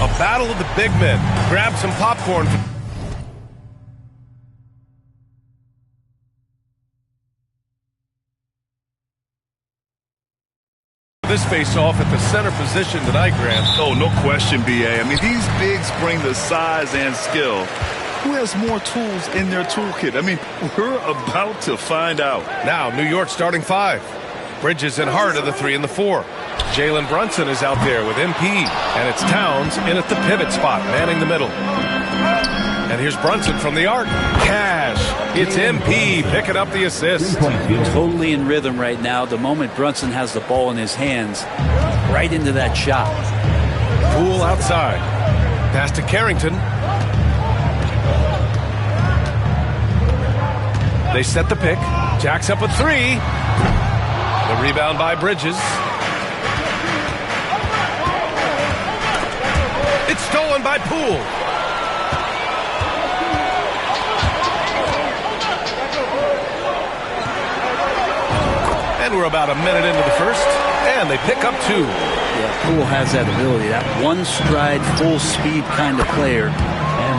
A battle of the big men. Grab some popcorn. This face-off at the center position tonight, Grant. Oh, no question, B.A. I mean, these bigs bring the size and skill. Who has more tools in their toolkit? I mean, we're about to find out. Now, New York starting 5. Bridges and Hart are the 3 and the 4. Jalen Brunson is out there with MP. And it's Towns in at the pivot spot, manning the middle. And here's Brunson from the arc. Cash. It's MP picking up the assist. Totally in rhythm right now. The moment Brunson has the ball in his hands, right into that shot. Poole outside. Pass to Carrington. They set the pick. Jacks up a 3. The rebound by Bridges. It's stolen by Poole. And we're about a minute into the first, and they pick up 2. Yeah, Poole has that ability, that one-stride, full-speed kind of player.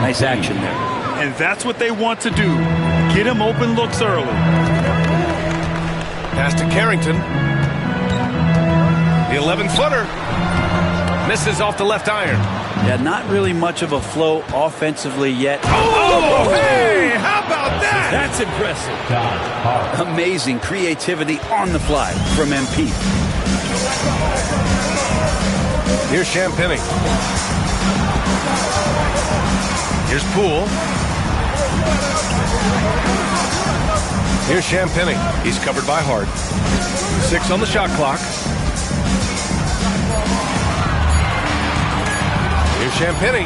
Nice action there. And that's what they want to do. Get him open looks early. Pass to Carrington. The 11-footer. Misses off the left iron. Yeah, not really much of a flow offensively yet. Oh, hey, how about that? That's impressive. Amazing creativity on the fly from MP. Here's Champagnie. Here's Poole. Here's Champagnie. He's covered by Hart. 6 on the shot clock. Here's Champagnie.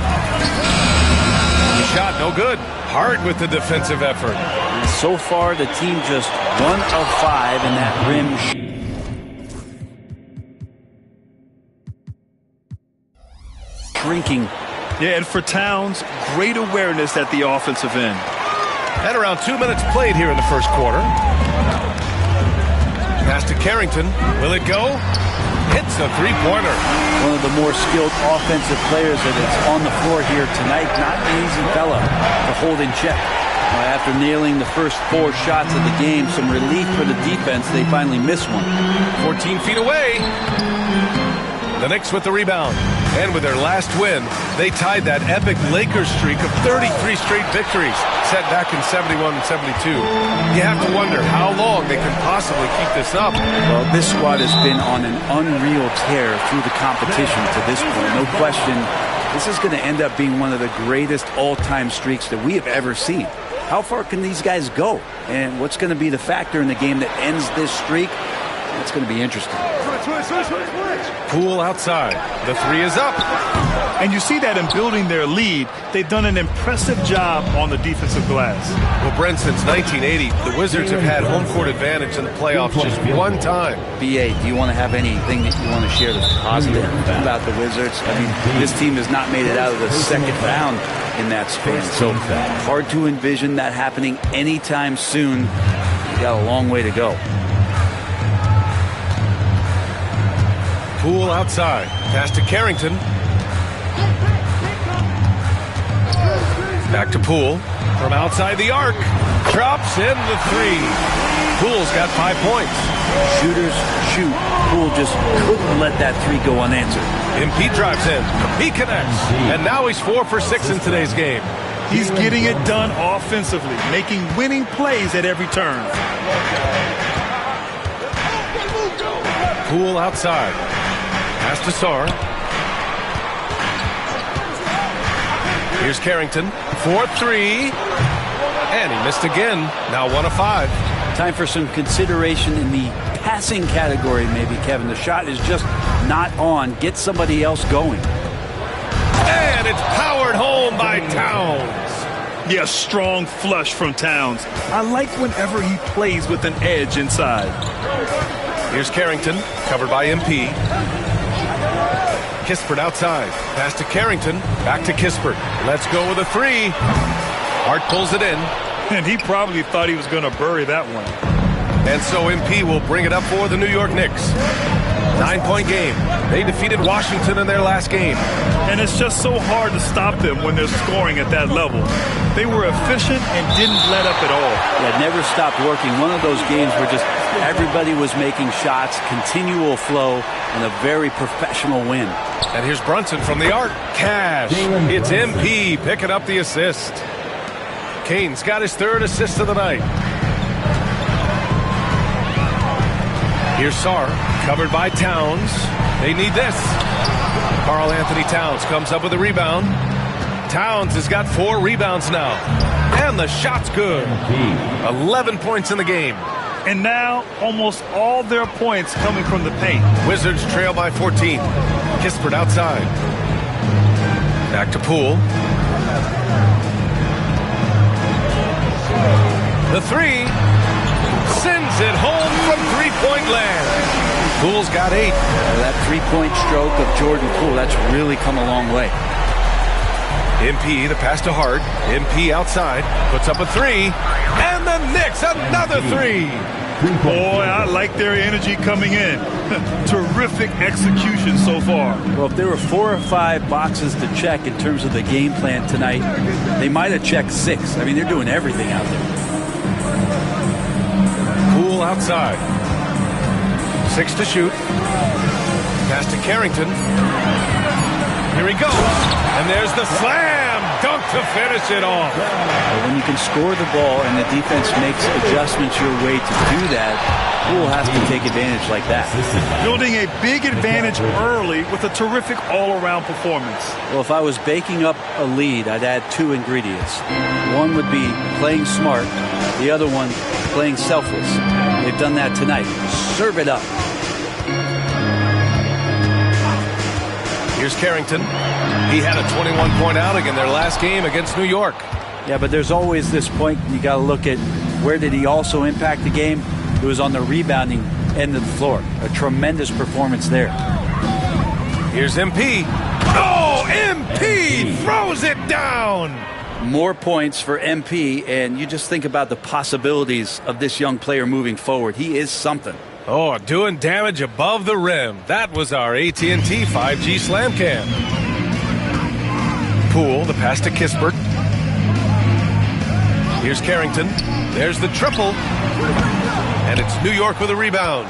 The shot, no good. Hart with the defensive effort. And so far, the team just 1 of 5 in that rim. Shrinking. Yeah, and for Towns, great awareness at the offensive end. And around 2 minutes played here in the first quarter. Pass to Carrington. Will it go? Hits a three-pointer. One of the more skilled offensive players that is on the floor here tonight. Not an easy fella to hold in check. After nailing the first 4 shots of the game, some relief for the defense. They finally missed one. 14 feet away. The Knicks with the rebound. And with their last win, they tied that epic Lakers streak of 33 straight victories set back in 71 and 72. You have to wonder how long they can possibly keep this up. Well, this squad has been on an unreal tear through the competition to this point. No question, this is going to end up being one of the greatest all-time streaks that we have ever seen. How far can these guys go? And what's going to be the factor in the game that ends this streak? That's going to be interesting. Poole outside. The 3 is up. And you see that in building their lead, they've done an impressive job on the defensive glass. Well, Brent, since 1980, the Wizards have had home court advantage in the playoffs just one time. B.A., do you want to have anything that you want to share that's positive about the Wizards? I mean, this team has not made it out of the second round in that span. So hard to envision that happening anytime soon. You got a long way to go. Poole outside. Pass to Carrington. Back to Poole. From outside the arc. Drops in the 3. Poole's got 5 points. Shooters shoot. Poole just couldn't let that 3 go unanswered. MP drives in. He connects. And now he's 4 for 6 in today's game. He's getting it done offensively, making winning plays at every turn. Poole outside. Pass to Sarr. Here's Carrington. 4-3. And he missed again. Now 1 of 5. Time for some consideration in the passing category, maybe, Kevin. The shot is just not on. Get somebody else going. And it's powered home by Towns. Yeah, strong flush from Towns. I like whenever he plays with an edge inside. Here's Carrington, covered by MP. Kispert outside. Pass to Carrington. Back to Kispert. Let's go with a 3. Hart pulls it in. And he probably thought he was going to bury that one. And so MP will bring it up for the New York Knicks. 9-point game. They defeated Washington in their last game. And it's just so hard to stop them when they're scoring at that level. They were efficient and didn't let up at all. Yeah, never stopped working. One of those games where just everybody was making shots, continual flow, and a very professional win. And here's Brunson from the arc. Cash. It's MP picking up the assist. Kane's got his 3rd assist of the night. Here's Sarr, covered by Towns. They need this. Karl Anthony Towns comes up with a rebound. Towns has got 4 rebounds now. And the shot's good. 11 points in the game. And now, almost all their points coming from the paint. Wizards trail by 14. Kispert outside. Back to Poole. The 3. Sends it home from three-point land. Poole's got 8. That three-point stroke of Jordan Poole, that's really come a long way. MP, the pass to Hart. MP outside, puts up a 3. And the Knicks, another 3. Boy, I like their energy coming in. Terrific execution so far. Well, if there were 4 or 5 boxes to check in terms of the game plan tonight, they might have checked 6. I mean, they're doing everything out there. Poole outside. 6 to shoot. Pass to Carrington. Here he goes. And there's the slam dunk to finish it off. When you can score the ball and the defense makes adjustments your way to do that, Poole has to take advantage like that. Building a big advantage early with a terrific all-around performance. Well, if I was baking up a lead, I'd add 2 ingredients. One would be playing smart. The other one, playing selfless. They've done that tonight. Serve it up. Here's Carrington. He had a 21-point outing in their last game against New York. Yeah, but there's always this point you got to look at where did he also impact the game. It was on the rebounding end of the floor. A tremendous performance there. Here's MP. Oh, MP throws it down. More points for MP, and you just think about the possibilities of this young player moving forward. He is something. Oh, doing damage above the rim. That was our AT&T 5G Slam Cam. Poole, the pass to Kispert. Here's Carrington. There's the triple. And it's New York with a rebound.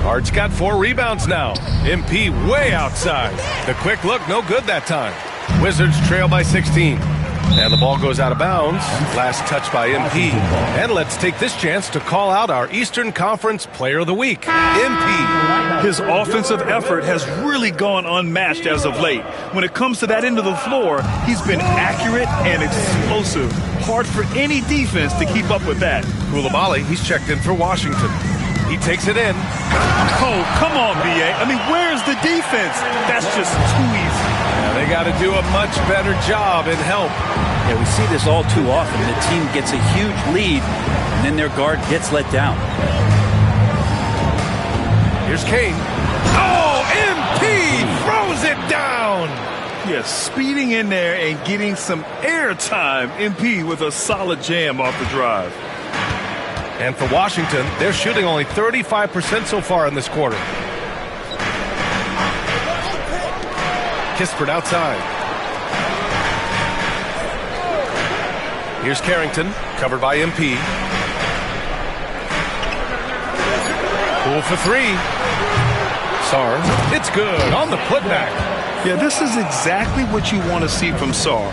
Hart's got 4 rebounds now. MP way outside. The quick look, no good that time. Wizards trail by 16. And the ball goes out of bounds. Last touch by MP. And let's take this chance to call out our Eastern Conference Player of the Week, MP. His offensive effort has really gone unmatched as of late. When it comes to that end of the floor, he's been accurate and explosive. Hard for any defense to keep up with that. Coulibaly, he's checked in for Washington. He takes it in. Oh, come on, B.A. I mean, where's the defense? That's just too easy. Yeah, they got to do a much better job in help. Yeah, we see this all too often. The team gets a huge lead, and then their guard gets let down. Here's Kane. Oh, MP throws it down. Yes, speeding in there and getting some air time. MP with a solid jam off the drive. And for Washington, they're shooting only 35% so far in this quarter. Kispert outside. Here's Carrington, covered by MP. Poole for 3. Sarr, it's good on the putback. Yeah, this is exactly what you want to see from Sarr.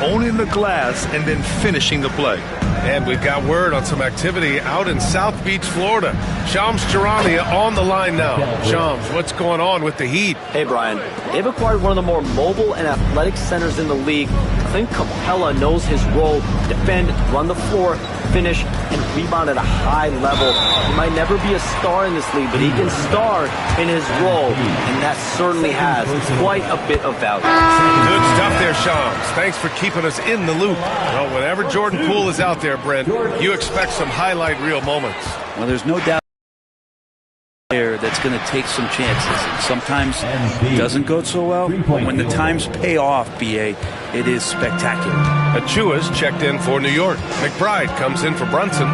Owning the glass and then finishing the play. And we've got word on some activity out in South Beach, Florida. Shams Charania on the line now. Shams, what's going on with the Heat? Hey, Brian. They've acquired one of the more mobile and athletic centers in the league. Clint Capella knows his role: defend, run the floor, finish, and rebound at a high level. He might never be a star in this league, but he can star in his role, and that certainly has quite a bit of value. Good stuff there, Shams. Thanks for keeping us in the loop. Well, whenever Jordan Poole is out there, Brent, you expect some highlight reel moments. Well, there's no doubt there that's going to take some chances. And sometimes it doesn't go so well, but when the times pay off, BA, it is spectacular. Achua's checked in for New York. McBride comes in for Brunson.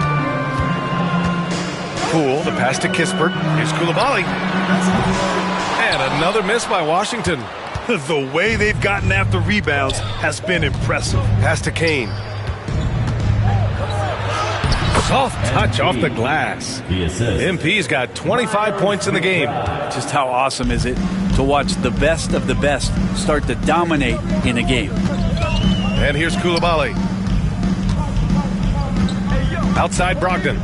Poole, the pass to Kispert. Here's Coulibaly. And another miss by Washington. The way they've gotten after rebounds has been impressive. Pass to Kane. Soft touch off the glass. MP's got 25 points in the game. Just how awesome is it to watch the best of the best start to dominate in a game. And here's Coulibaly. Outside Brogdon.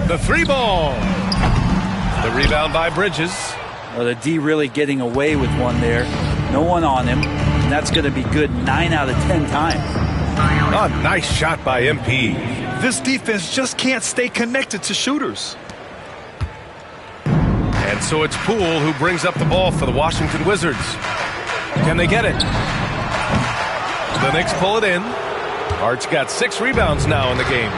The three ball. The rebound by Bridges. Well, the D really getting away with one there. No one on him. And that's going to be good 9 out of 10 times. A nice shot by MP. This defense just can't stay connected to shooters. And so it's Poole who brings up the ball for the Washington Wizards. Can they get it? The Knicks pull it in. Hart's got 6 rebounds now in the game.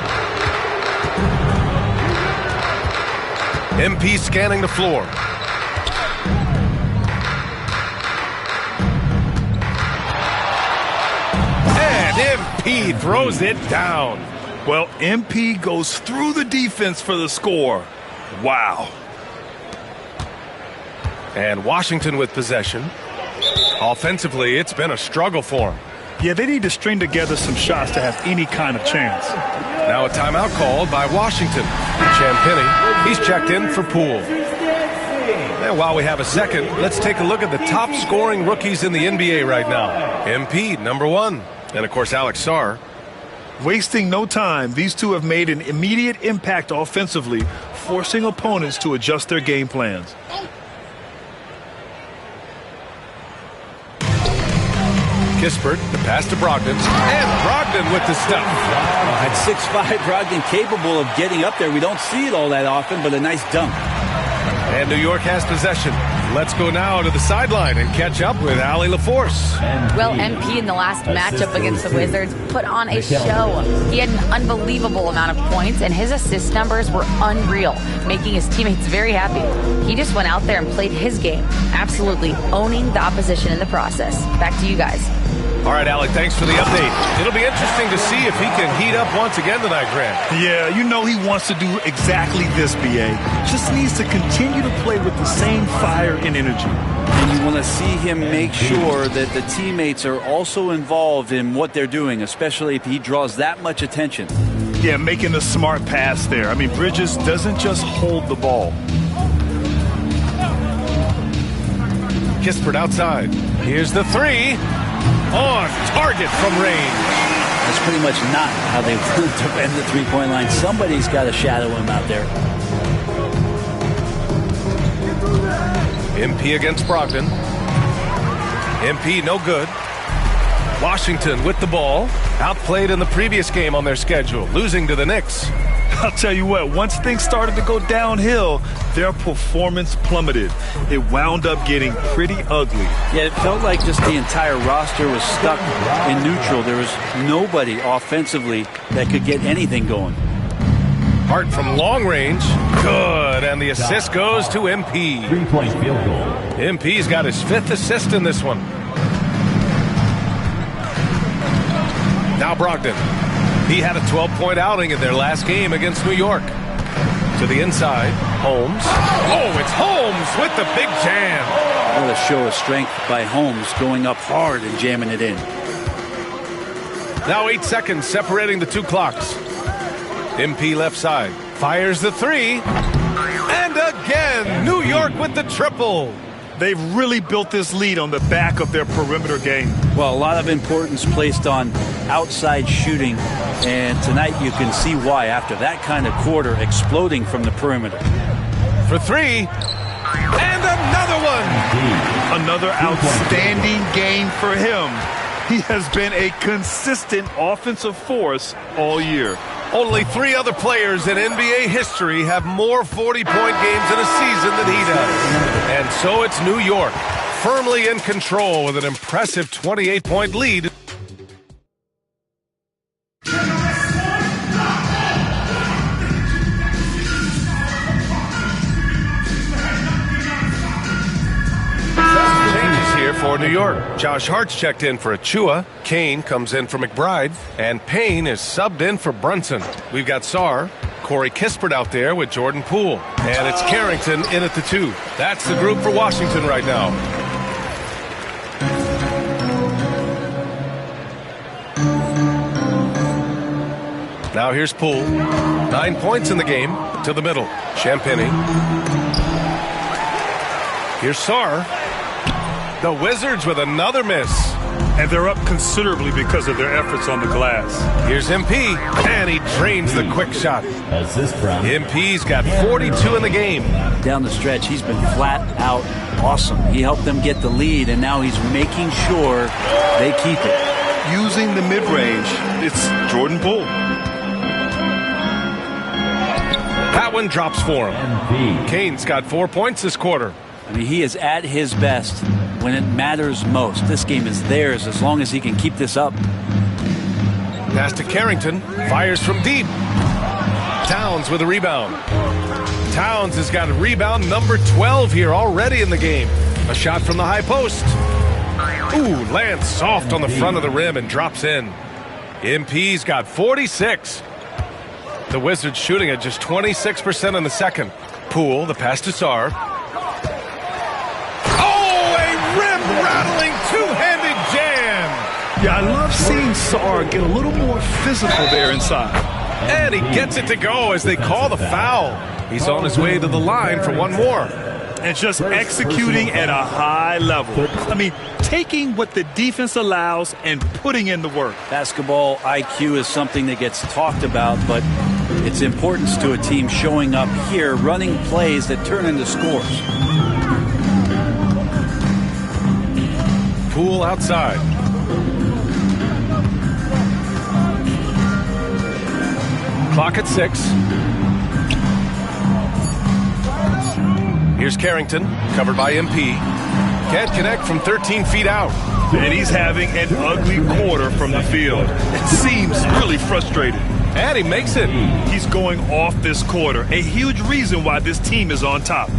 MP scanning the floor. And MP throws it down. Well, MP goes through the defense for the score. Wow. And Washington with possession. Offensively, it's been a struggle for them. Yeah, they need to string together some shots to have any kind of chance. Now a timeout called by Washington. Champagnie, he's checked in for Poole. And while we have a second, let's take a look at the top scoring rookies in the NBA right now. MP, number 1. And, of course, Alex Sarr. Wasting no time, these two have made an immediate impact offensively, forcing opponents to adjust their game plans. Kispert, the pass to Brogdon, and Brogdon with the stuff. At 6'5", Brogdon capable of getting up there. We don't see it all that often, but a nice dunk. And New York has possession. Let's go now to the sideline and catch up with Allie LaForce. Well, MP in the last matchup against the Wizards put on a show. He had an unbelievable amount of points, and his assist numbers were unreal, making his teammates very happy. He just went out there and played his game, absolutely owning the opposition in the process. Back to you guys. All right, Alec, thanks for the update. It'll be interesting to see if he can heat up once again tonight, Grant. Yeah, you know he wants to do exactly this, B.A. Just needs to continue to play with the same fire and energy. And you want to see him make sure that the teammates are also involved in what they're doing, especially if he draws that much attention. Yeah, making the smart pass there. I mean, Bridges doesn't just hold the ball. Kispert outside. Here's the three. On target from range. That's pretty much not how they defend the three-point line. Somebody's got to shadow him out there. MP against Brogdon. MP no good. Washington with the ball. Outplayed in the previous game on their schedule, losing to the Knicks. I'll tell you what, once things started to go downhill, their performance plummeted. It wound up getting pretty ugly. Yeah, it felt like just the entire roster was stuck in neutral. There was nobody offensively that could get anything going. Hart from long range. Good, and the assist goes to MP. 3-point field goal. MP's got his 5th assist in this one. Now Brogdon. He had a 12-point outing in their last game against New York. To the inside, Holmes. Oh, it's Holmes with the big jam. What a show of strength by Holmes, going up hard and jamming it in. Now 8 seconds separating the two clocks. MP left side. Fires the three. And again, New York with the triple. They've really built this lead on the back of their perimeter game. Well, a lot of importance placed on outside shooting, and tonight you can see why after that kind of quarter exploding from the perimeter. For three, and another one. Another outstanding game for him. He has been a consistent offensive force all year. Only 3 other players in NBA history have more 40-point games in a season than he does. And so it's New York, firmly in control with an impressive 28-point lead. Changes here for New York. Josh Hart's checked in for Achua. Kane comes in for McBride. And Payne is subbed in for Brunson. We've got Sarr. Corey Kispert out there with Jordan Poole. And it's Carrington in at the 2. That's the group for Washington right now. Now here's Poole. 9 points in the game. To the middle. Champagnie. Here's Sarr. The Wizards with another miss. And they're up considerably because of their efforts on the glass. Here's MP, and he drains the quick shot. MP's got 42 in the game. Down the stretch, he's been flat out awesome. He helped them get the lead, and now he's making sure they keep it. Using the mid-range, it's Jordan Poole. That one drops for him. Kane's got 4 points this quarter. I mean, he is at his best when it matters most. This game is theirs as long as he can keep this up. Pass to Carrington. Fires from deep. Towns with a rebound. Towns has got rebound number 12 here already in the game. A shot from the high post. Ooh, lands soft on the front of the rim and drops in. MP's got 46. The Wizards shooting at just 26% in the second. Poole, the pass to Sarr. Rattling two-handed jam. Yeah, I love seeing Sarr get a little more physical there inside. And he gets it to go as they call the foul. He's on his way to the line for one more. And just executing at a high level. I mean, taking what the defense allows and putting in the work. Basketball IQ is something that gets talked about, but its importance to a team showing up here, running plays that turn into scores. Poole outside. Clock at 6. Here's Carrington, covered by MP. Can't connect from 13 feet out. And he's having an ugly quarter from the field. It seems really frustrated. And he makes it. He's going off this quarter. A huge reason why this team is on top.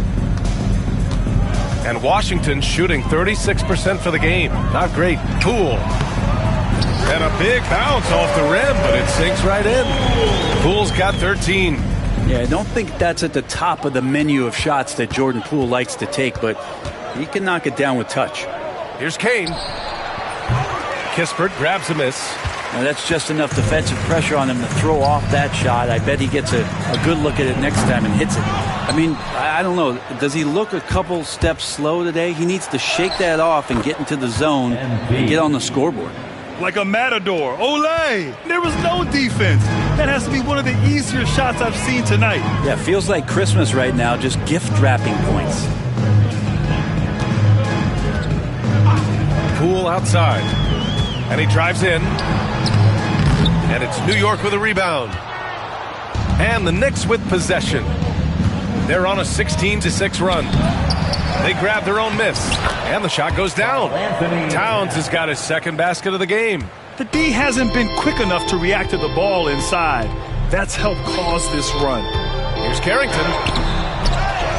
And Washington shooting 36% for the game. Not great. Poole. And a big bounce off the rim, but it sinks right in. Poole's got 13. Yeah, I don't think that's at the top of the menu of shots that Jordan Poole likes to take, but he can knock it down with touch. Here's Kane. Kispert grabs a miss. Now that's just enough defensive pressure on him to throw off that shot. I bet he gets a good look at it next time and hits it. I mean, I don't know. Does he look a couple steps slow today? He needs to shake that off and get into the zone and get on the scoreboard. Like a matador. Olay! There was no defense. That has to be one of the easier shots I've seen tonight. Yeah, feels like Christmas right now, just gift wrapping points. Poole outside. And he drives in. And it's New York with a rebound. And the Knicks with possession. They're on a 16-6 run. They grab their own miss. And the shot goes down. Towns has got his second basket of the game. The D hasn't been quick enough to react to the ball inside. That's helped cause this run. Here's Carrington.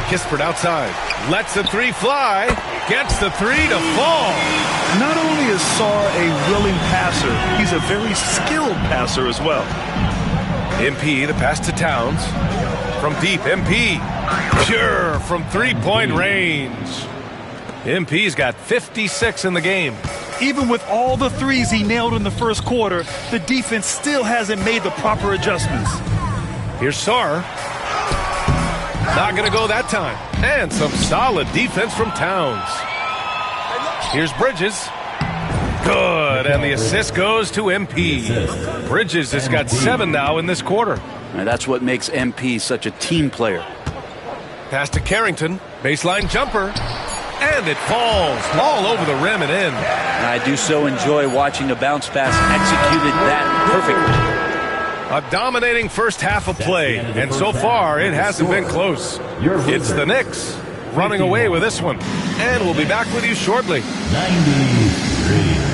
Kispert outside. Lets the three fly. Gets the three to fall. Not only is Sarr a willing passer, he's a very skilled passer as well. MP, the pass to Towns. From deep, MP. Pure from three-point range. MP's got 56 in the game. Even with all the threes he nailed in the first quarter, the defense still hasn't made the proper adjustments. Here's Sarr. Not going to go that time. And some solid defense from Towns. Here's Bridges. Good, and the assist goes to MP. Bridges has got 7 now in this quarter. And that's what makes MP such a team player. Pass to Carrington. Baseline jumper. And it falls all over the rim and in. And I do so enjoy watching a bounce pass executed that perfectly. A dominating first half of play, and so far it hasn't been close. It's the Knicks running away with this one. And we'll be back with you shortly. 93.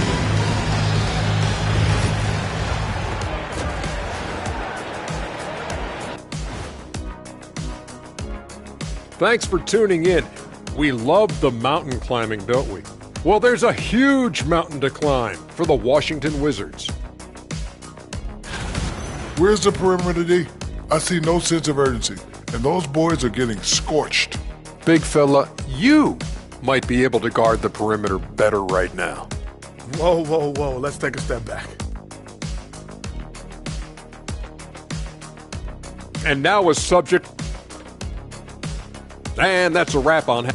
Thanks for tuning in. We love the mountain climbing, don't we? Well, there's a huge mountain to climb for the Washington Wizards. Where's the perimeter D? I see no sense of urgency, and those boys are getting scorched. Big fella, you might be able to guard the perimeter better right now. Whoa, whoa, whoa. Let's take a step back. And now a subject. And that's a wrap on.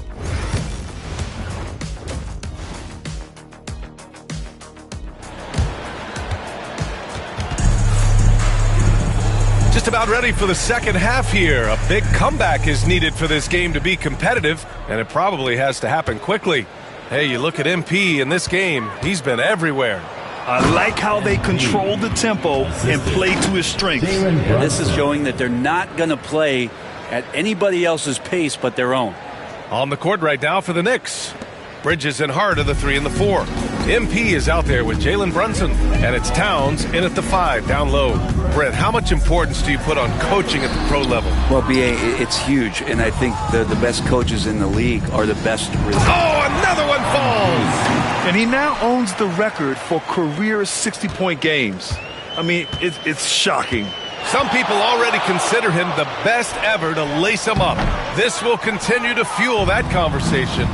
Just about ready for the second half here. A big comeback is needed for this game to be competitive, and it probably has to happen quickly. Hey, you look at MP in this game, he's been everywhere. I like how they control the tempo and play to his strengths. This is showing that they're not going to play at anybody else's pace but their own. On the court right now for the Knicks. Bridges and Hart are the 3 and the 4. MP is out there with Jalen Brunson, and it's Towns in at the 5 down low. Brett, how much importance do you put on coaching at the pro level? Well, B.A., it's huge, and I think the best coaches in the league are the best. Oh, another one falls! And he now owns the record for career 60-point games. I mean, it's shocking. Some people already consider him the best ever to lace him up. This will continue to fuel that conversation.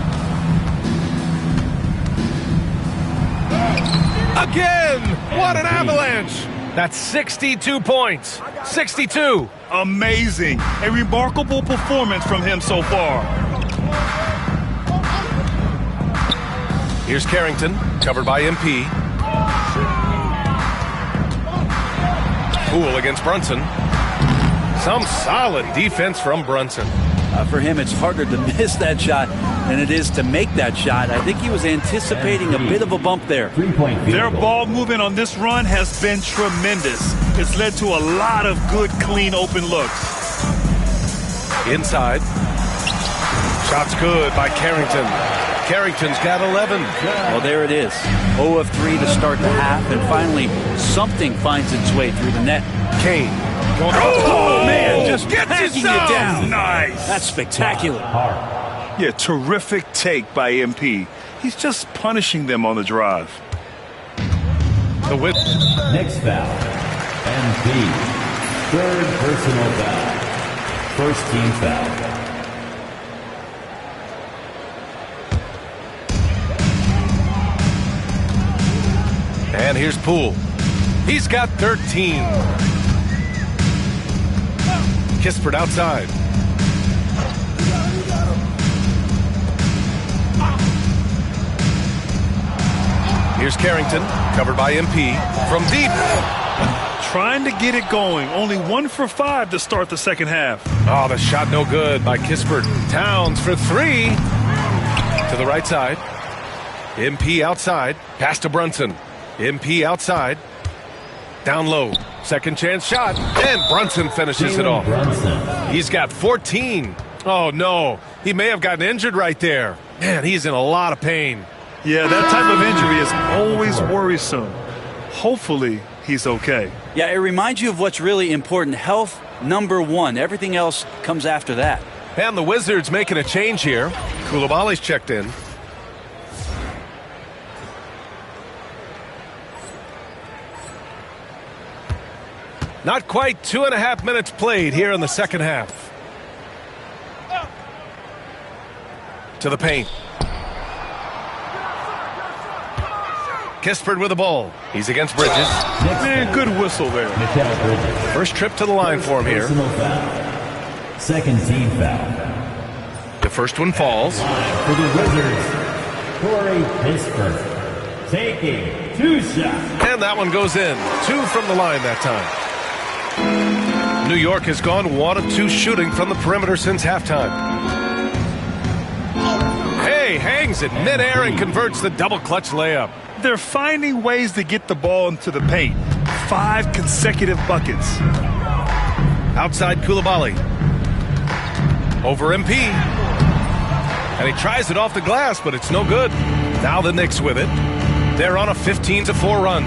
Again! What an avalanche! That's 62 points. 62. Amazing. A remarkable performance from him so far. Here's Carrington, covered by MP. Poole against Brunson. Some solid defense from Brunson. For him, it's harder to miss that shot than it is to make that shot. I think he was anticipating a bit of a bump there. Their ball movement on this run has been tremendous. It's led to a lot of good, clean, open looks. Inside. Shot's good by Carrington. Carrington's got 11. Well, there it is. 0 of 3 to start the half, and finally something finds its way through the net. Kane. Oh, man, just gets you down. Nice. That's spectacular. Yeah, terrific take by MP. He's just punishing them on the drive. The whip. Next foul. MP. Third personal foul. First team foul. And here's Poole. He's got 13. Kispert outside. Here's Carrington, covered by MP. From deep. Trying to get it going. Only 1 for 5 to start the second half. Oh, the shot no good by Kispert. Towns for 3. To the right side. MP outside. Pass to Brunson. MP outside. Down low. Second chance shot. And Brunson finishes it off. He's got 14. Oh, no. He may have gotten injured right there. Man, he's in a lot of pain. Yeah, that type of injury is always worrisome. Hopefully, he's okay. Yeah, it reminds you of what's really important. Health, number 1. Everything else comes after that. And the Wizards making a change here. Koulibaly's checked in. Not quite 2.5 minutes played here in the second half. To the paint. Kispert with the ball. He's against Bridges. Man, good whistle there. First trip to the line for him here. Second team foul. The first one falls. For the Wizards, Corey Kispert taking 2 shots. And that one goes in. 2 from the line that time. New York has gone 1 of 2 shooting from the perimeter since halftime. Hey, hangs it midair and converts the double clutch layup. They're finding ways to get the ball into the paint. 5 consecutive buckets. Outside Koulibaly. Over MP. And he tries it off the glass, but it's no good. Now the Knicks with it. They're on a 15-4 run.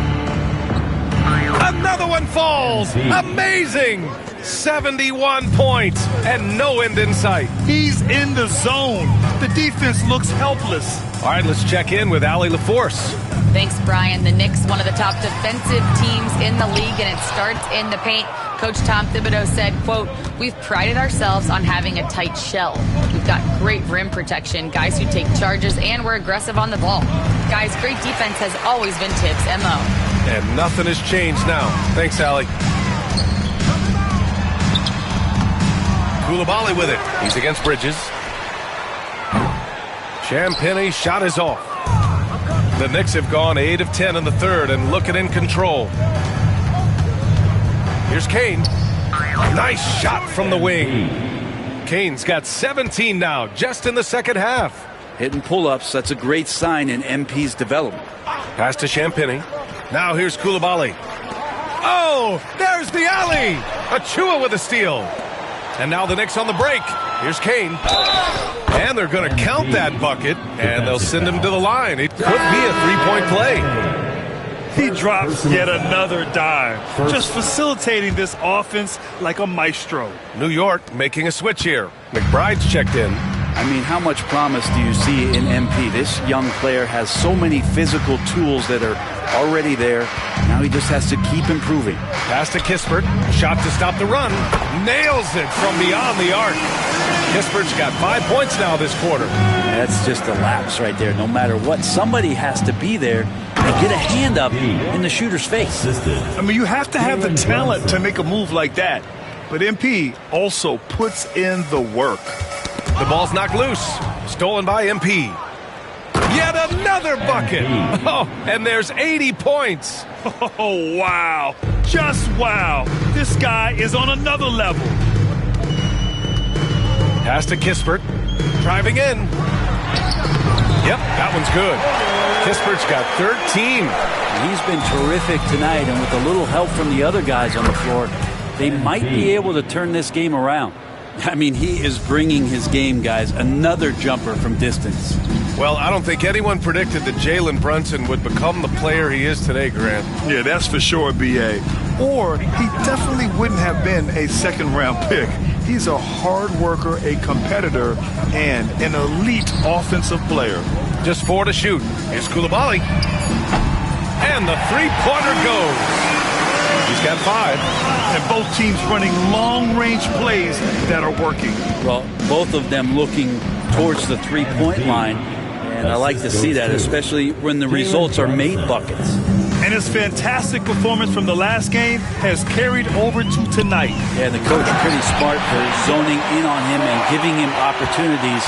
Another one falls. Amazing. 71 points and no end in sight. He's in the zone. The defense looks helpless. All right, let's check in with Allie LaForce. Thanks, Brian. The Knicks, one of the top defensive teams in the league, and it starts in the paint. Coach Tom Thibodeau said, quote, "We've prided ourselves on having a tight shell. We've got great rim protection, guys who take charges, and we're aggressive on the ball. Guys, great defense has always been Tibbs' MO." And nothing has changed now. Thanks, Allie. Coulibaly with it. He's against Bridges. Champagnie shot is off. The Knicks have gone 8 of 10 in the third and looking in control. Here's Kane. Nice shot from the wing. Kane's got 17 now, just in the second half. Hitting pull-ups, that's a great sign in MP's development. Pass to Champagnie. Now here's Coulibaly. Oh, there's the alley. Achua with a steal. And now the Knicks on the break. Here's Kane. And they're going to count that bucket, and they'll send him to the line. It could be a three-point play. He drops yet another dime, just facilitating this offense like a maestro. New York making a switch here. McBride's checked in. I mean, how much promise do you see in MP? This young player has so many physical tools that are already there. Now he just has to keep improving. Pass to Kispert. Shot to stop the run. Nails it from beyond the arc. Kispert's got 5 points now this quarter. That's just a lapse right there. No matter what, somebody has to be there and get a hand up in the shooter's face. I mean, you have to have the talent to make a move like that. But MP also puts in the work. The ball's knocked loose. Stolen by MP. Yet another bucket. Oh, and there's 80 points. Oh, wow. Just wow. This guy is on another level. Pass to Kispert. Driving in. Yep, that one's good. Kispert's got 13. He's been terrific tonight, and with a little help from the other guys on the floor, they might be able to turn this game around. I mean, he is bringing his game, guys. Another jumper from distance. Well, I don't think anyone predicted that Jalen Brunson would become the player he is today, Grant. Yeah, that's for sure, B.A. Or he definitely wouldn't have been a second-round pick. He's a hard worker, a competitor, and an elite offensive player. Just 4 to shoot. Here's Coulibaly. And the three-pointer goes. He's got 5. And both teams running long-range plays that are working. Well, both of them looking towards the three-point line. And I like to see that, especially when the results are made buckets. And his fantastic performance from the last game has carried over to tonight. Yeah, the coach pretty smart for zoning in on him and giving him opportunities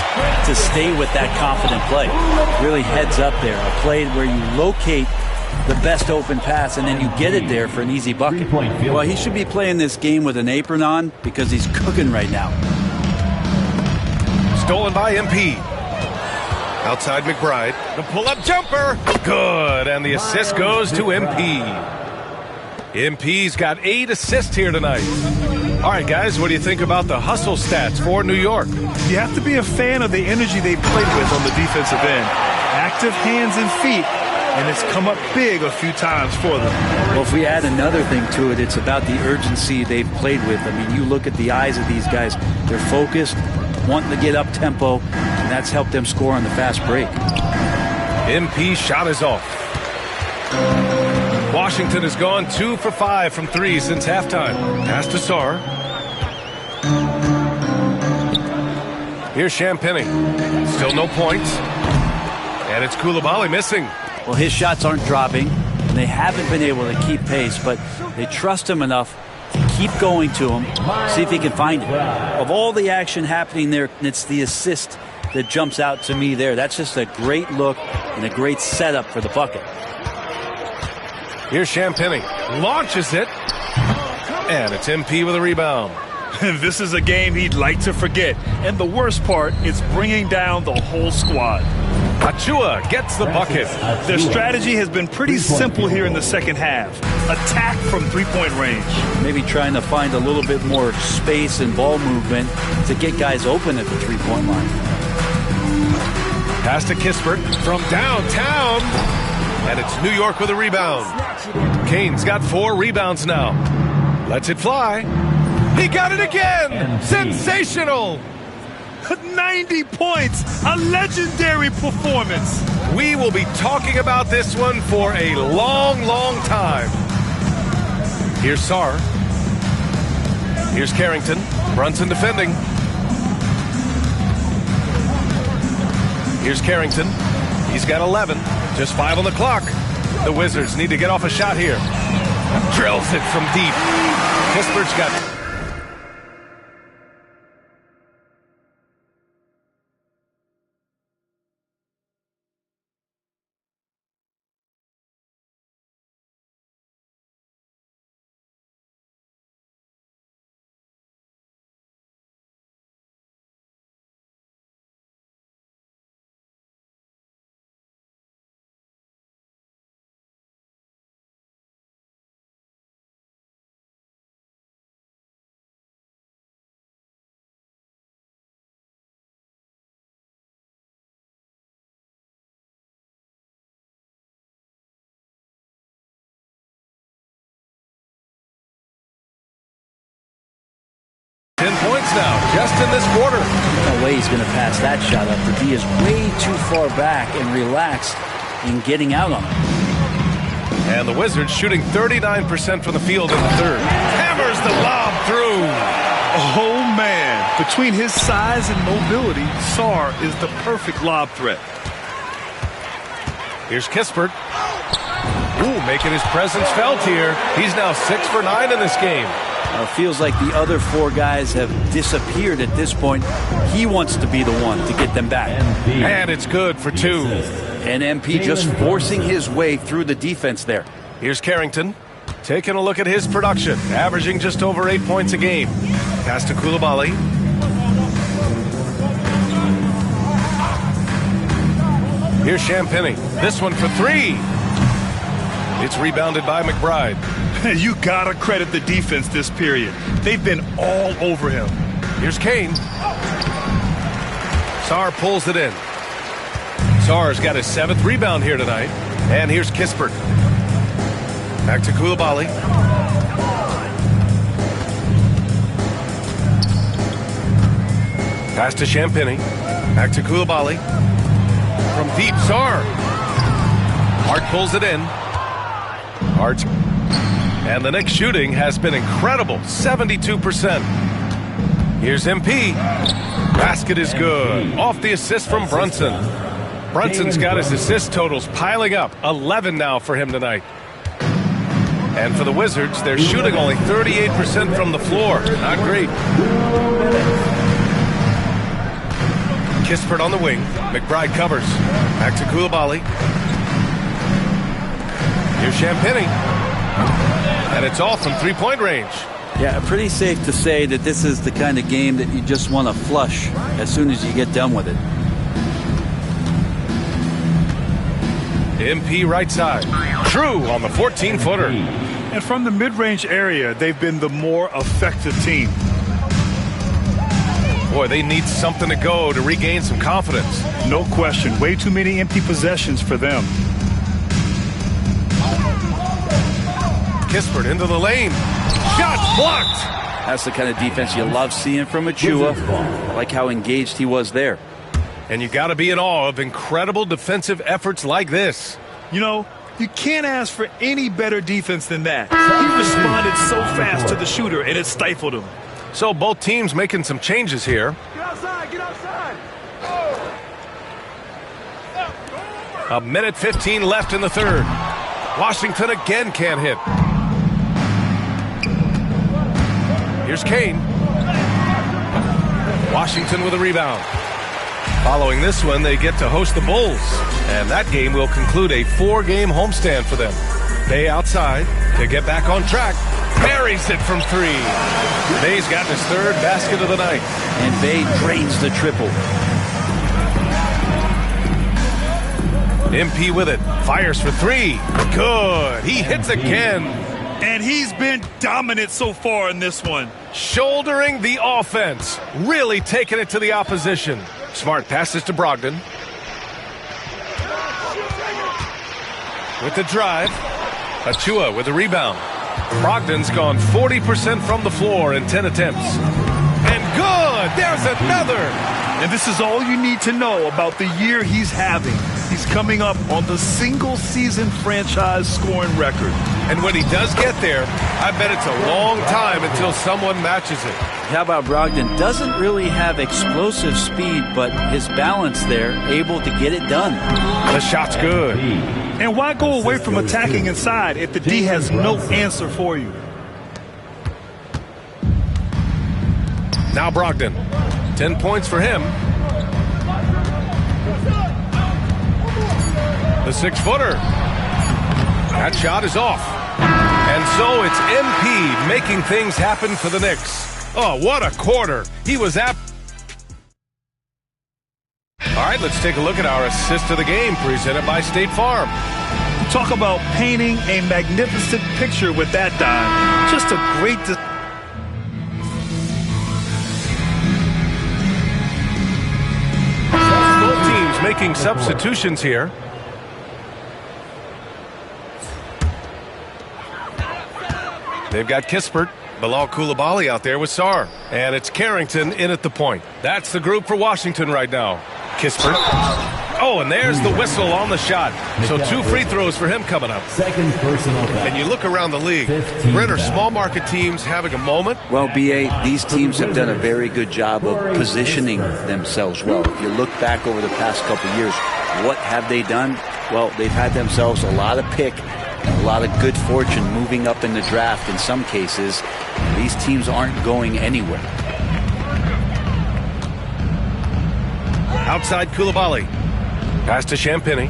to stay with that confident play. Really heads up there. A play where you locate the best open pass and then you get it there for an easy bucket. Well, he should be playing this game with an apron on because he's cooking right now. Stolen by MP. Outside McBride. The pull-up jumper. Good. And the assist goes to MP. MP's got 8 assists here tonight. All right, guys, what do you think about the hustle stats for New York? You have to be a fan of the energy they played with on the defensive end. Active hands and feet, and it's come up big a few times for them. Well, if we add another thing to it, it's about the urgency they've played with. I mean, you look at the eyes of these guys. They're focused, wanting to get up tempo, and that's helped them score on the fast break. MP shot is off. Washington has gone 2 for 5 from 3 since halftime. Pass to Sarr. Here's Champagnie. Still no points. And it's Coulibaly missing. Well, his shots aren't dropping, and they haven't been able to keep pace, but they trust him enough to keep going to him, see if he can find it. Of all the action happening there, it's the assist that jumps out to me there. That's just a great look and a great setup for the bucket. Here's Champagnie. Launches it. And it's MP with a rebound. This is a game he'd like to forget. And the worst part, it's bringing down the whole squad. Achua gets the bucket. Their strategy has been pretty simple here in the second half. Attack from three-point range. Maybe trying to find a little bit more space and ball movement to get guys open at the three-point line. Pass to Kispert from downtown. And it's New York with a rebound. Kane's got 4 rebounds now. Lets it fly. He got it again. Sensational. 90 points, a legendary performance. We will be talking about this one for a long, long time. Here's Sarr. Here's Carrington. Brunson defending. Here's Carrington. He's got 11. Just 5 on the clock. The Wizards need to get off a shot here. Drills it from deep. Kispert's got 10 points now, just in this quarter. No way he's going to pass that shot up. The D is way too far back and relaxed in getting out on it. And the Wizards shooting 39% from the field in the third. Hammers the lob through. Oh, man. Between his size and mobility, Sarr is the perfect lob threat. Here's Kispert. Ooh, making his presence felt here. He's now 6 for 9 in this game. It feels like the other 4 guys have disappeared at this point. He wants to be the one to get them back. And it's good for 2. And MP just forcing his way through the defense there. Here's Carrington. Taking a look at his production. Averaging just over 8 points a game. Pass to Coulibaly. Here's Champagnie. This one for 3. It's rebounded by McBride. You gotta credit the defense this period. They've been all over him. Here's Kane. Sarr pulls it in. Sarr's got his 7th rebound here tonight. And here's Kispert. Back to Coulibaly. Pass to Champagnie. Back to Coulibaly. From deep, Sarr. Hart pulls it in. Hart. And the Knicks shooting has been incredible, 72%. Here's MP. Basket is good. Off the assist from Brunson. Brunson's got his assist totals piling up. 11 now for him tonight. And for the Wizards, they're shooting only 38% from the floor. Not great. Kispert on the wing. McBride covers. Back to Coulibaly. Here's Champagnie. And it's all from 3-point range. Yeah, pretty safe to say that this is the kind of game that you just want to flush as soon as you get done with it. MP right side. True on the 14-footer. And from the mid-range area, they've been the more effective team. Boy, they need something to go to regain some confidence. No question. Way too many empty possessions for them. Kispert into the lane. Shot blocked. That's the kind of defense you love seeing from Achua. I like how engaged he was there. And you got to be in awe of incredible defensive efforts like this. You know, you can't ask for any better defense than that. He responded so fast to the shooter, and it stifled him. So both teams making some changes here. Get outside, get outside. 1:15 left in the third. Washington again can't hit. Here's Kane. Washington with a rebound. Following this one, they get to host the Bulls. And that game will conclude a 4-game homestand for them. Bey outside to get back on track. Buries it from 3. Bey's got his 3rd basket of the night. And Bey drains the triple. MP with it. Fires for 3. Good. He hits again. And he's been dominant so far in this one. Shouldering the offense. Really taking it to the opposition. Smart passes to Brogdon. With the drive. Achua with the rebound. Brogdon's gone 40% from the floor in 10 attempts. And good! one. There's another. And this is all you need to know about the year he's having. He's coming up on the single-season franchise scoring record. And when he does get there, I bet it's a long time until someone matches it. How about Brogdon? Doesn't really have explosive speed, but his balance there, able to get it done. The shot's good. And why go away from attacking inside if the D has no answer for you? Now Brogdon. 10 points for him. The 6-footer. That shot is off. And so it's MP making things happen for the Knicks. Oh, what a quarter. He was All right, let's take a look at our assist of the game presented by State Farm. Talk about painting a magnificent picture with that dime. Just a great... Both teams making substitutions here. They've got Kispert, Bilal Coulibaly out there with Sarr. And it's Carrington in at the point. That's the group for Washington right now. Kispert. Oh, and there's the whistle on the shot. So 2 free throws for him coming up. Second personal foul. And you look around the league, Brent, are small market teams having a moment? Well, B.A., these teams have done a very good job of positioning themselves well. If you look back over the past couple of years, what have they done? Well, they've had themselves a lot of pick, a lot of good fortune moving up in the draft in some cases. These teams aren't going anywhere. Outside Coulibaly. Pass to Champagny.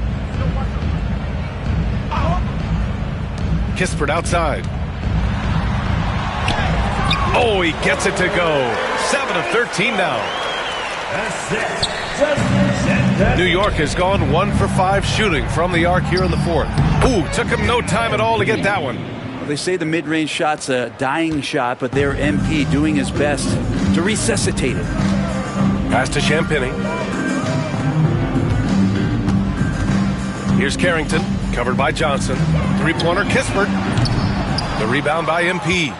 Kispert outside. Oh, he gets it to go. 7 of 13 now. New York has gone 1 for 5 shooting from the arc here in the 4th. Ooh, took him no time at all to get that one. Well, they say the mid-range shot's a dying shot, but their MP doing his best to resuscitate it. Pass to Champagny. Here's Carrington, covered by Johnson. 3-pointer Kispert. The rebound by MP.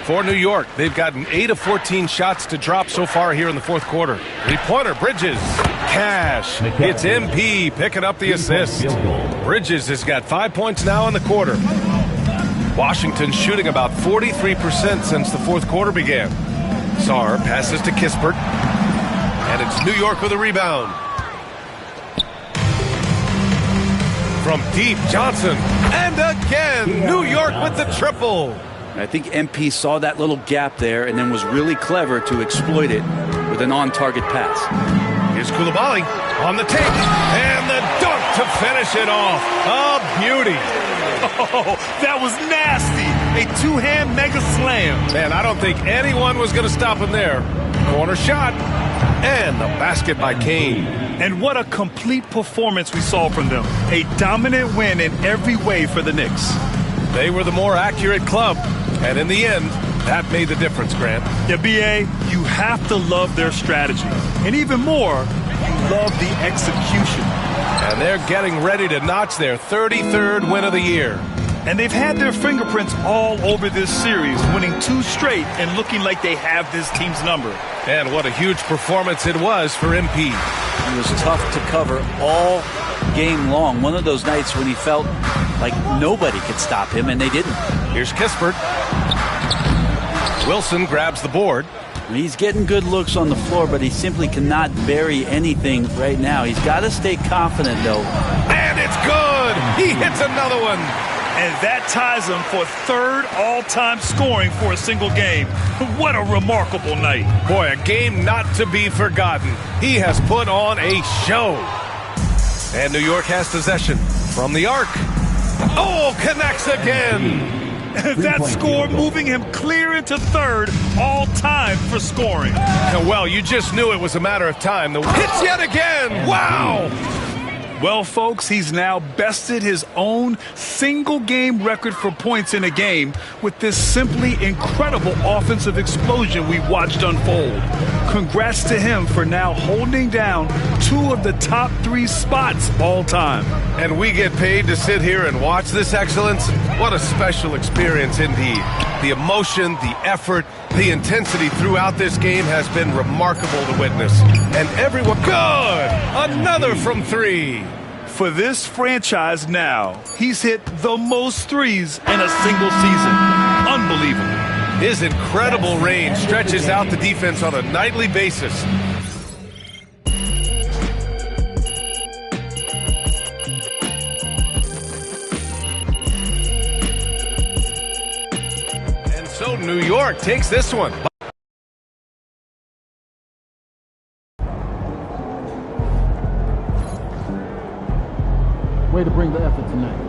For New York, they've gotten 8 of 14 shots to drop so far here in the 4th quarter. 3-pointer Bridges. Cash. It's MP picking up the assist. Bridges has got 5 points now in the quarter. Washington shooting about 43% since the 4th quarter began. Sarr passes to Kispert. And it's New York with a rebound. From deep, Johnson. And again, New York with the triple. I think MP saw that little gap there and then was really clever to exploit it with an on-target pass. Here's Coulibaly on the take. And the dunk to finish it off. A beauty. Oh, that was nasty. A 2-hand mega slam. Man, I don't think anyone was going to stop him there. Corner shot. And the basket by Kane. And what a complete performance we saw from them. A dominant win in every way for the Knicks. They were the more accurate club. And in the end, that made the difference, Grant. Yeah, B.A., you have to love their strategy. And even more, you love the execution. And they're getting ready to notch their 33rd win of the year. And they've had their fingerprints all over this series, winning 2 straight and looking like they have this team's number. And what a huge performance it was for MP. It was tough to cover all game long. One of those nights when he felt like nobody could stop him, and they didn't. Here's Kispert. Wilson grabs the board. He's getting good looks on the floor, but he simply cannot bury anything right now. He's got to stay confident, though. And it's good! He hits another one! And that ties him for 3rd all-time scoring for a single game. What a remarkable night. Boy, a game not to be forgotten. He has put on a show. And New York has possession from the arc. Oh, connects again! That score moving him clear into 3rd all-time for scoring. Well, you just knew it was a matter of time. The hits yet again! Wow! Well, folks, he's now bested his own single-game record for points in a game with this simply incredible offensive explosion we watched unfold. Congrats to him for now holding down 2 of the top 3 spots all time. And we get paid to sit here and watch this excellence? What a special experience indeed. The emotion, the effort, the intensity throughout this game has been remarkable to witness. And everyone, good! Another from three. For this franchise now, he's hit the most threes in a single season. Unbelievable. His incredible range stretches out the defense on a nightly basis. And so New York takes this one. Way to bring the effort tonight.